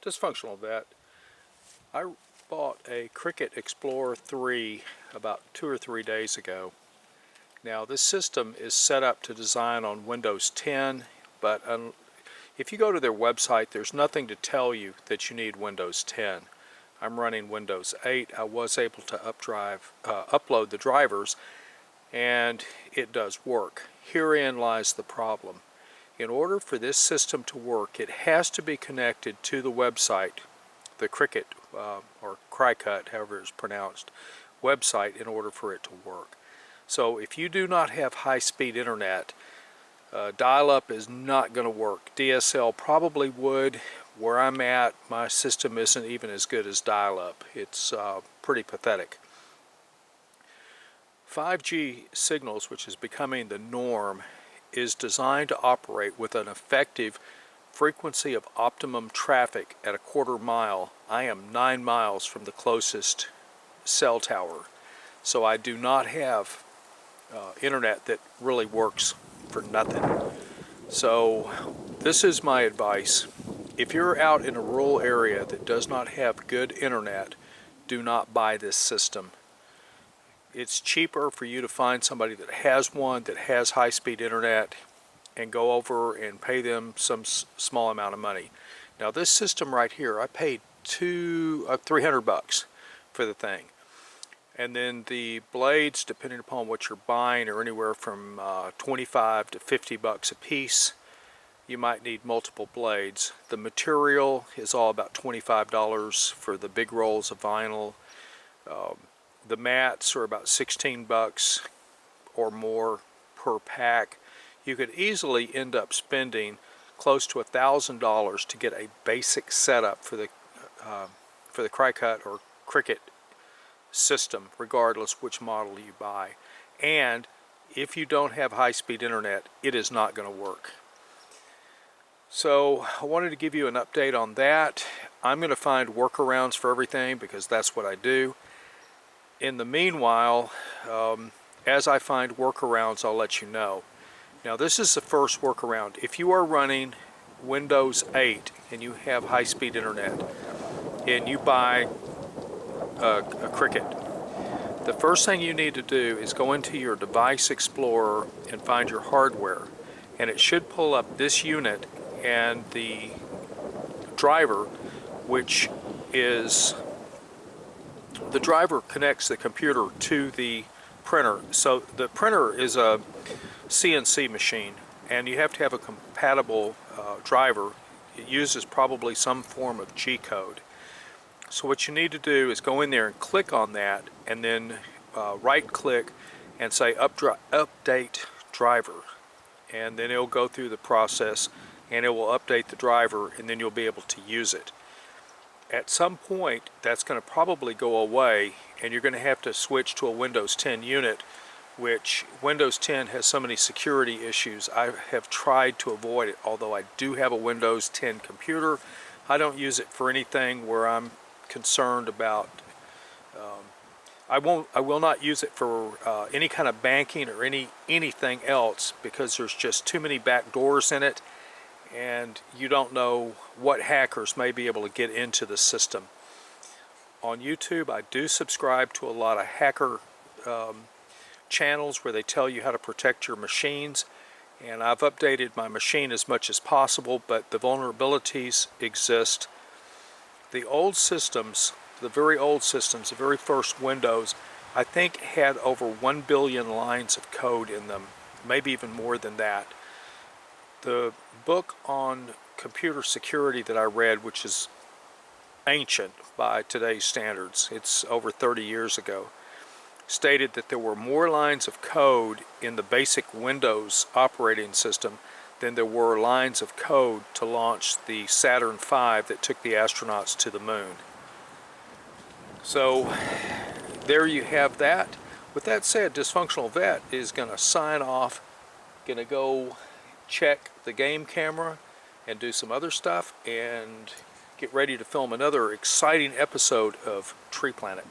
Dysfunctional Vet. I bought a Cricut Explorer 3 about 2 or 3 days ago. Now this system is set up to design on Windows 10, but if you go to their website, there's nothing to tell you that you need Windows 10. I'm running Windows 8. I was able to upload the drivers, and it does work. Herein lies the problem. In order for this system to work, it has to be connected to the website, the Cricut or Cricut, however it's pronounced, website, in order for it to work. So if you do not have high-speed internet, dial-up is not going to work. DSL probably would. Where I'm at, my system isn't even as good as dial-up. It's pretty pathetic. 5G signals, which is becoming the norm, is designed to operate with an effective frequency of optimum traffic at a quarter mile. I am 9 miles from the closest cell tower, so I do not have internet that really works for nothing. So this is my advice. If you're out in a rural area that does not have good internet, do not buy this system. It's cheaper for you to find somebody that has one, that has high-speed internet, and go over and pay them some small amount of money. Now this system right here, I paid $300 for the thing. And then the blades, depending upon what you're buying, are anywhere from 25 to 50 bucks a piece. You might need multiple blades. The material is all about $25 for the big rolls of vinyl. The mats are about 16 bucks or more per pack. You could easily end up spending close to $1,000 to get a basic setup for the Cricut or Cricut system, regardless which model you buy. And if you don't have high-speed internet, it is not going to work. So I wanted to give you an update on that. I'm going to find workarounds for everything because that's what I do. In the meanwhile, as I find workarounds, I'll let you know. Now this is the first workaround. If you are running Windows 8 and you have high-speed internet and you buy a Cricut, the first thing you need to do is go into your Device Explorer and find your hardware. And it should pull up this unit and the driver, which is the driver connects the computer to the printer. So the printer is a CNC machine, and you have to have a compatible driver. It uses probably some form of G-code. So what you need to do is go in there and click on that, and then right click and say update driver, and then it'll go through the process and it will update the driver, and then you'll be able to use it. At some point that's going to probably go away, and you're going to have to switch to a Windows 10 unit, which Windows 10 has so many security issues. I have tried to avoid it. Although I do have a Windows 10 computer, I don't use it for anything where I'm concerned about. I will not use it for any kind of banking or anything else, because there's just too many back doors in it, and you don't know what hackers may be able to get into the system. On YouTube, I do subscribe to a lot of hacker channels where they tell you how to protect your machines, and I've updated my machine as much as possible, but the vulnerabilities exist. The old systems, the very old systems, the very first Windows, I think had over 1 billion lines of code in them, maybe even more than that. The book on computer security that I read, which is ancient by today's standards, it's over 30 years ago, stated that there were more lines of code in the basic Windows operating system than there were lines of code to launch the Saturn V that took the astronauts to the moon. So there you have that. With that said, Dysfunctional Vet is going to sign off, going to go check the game camera and do some other stuff and get ready to film another exciting episode of Tree Planet.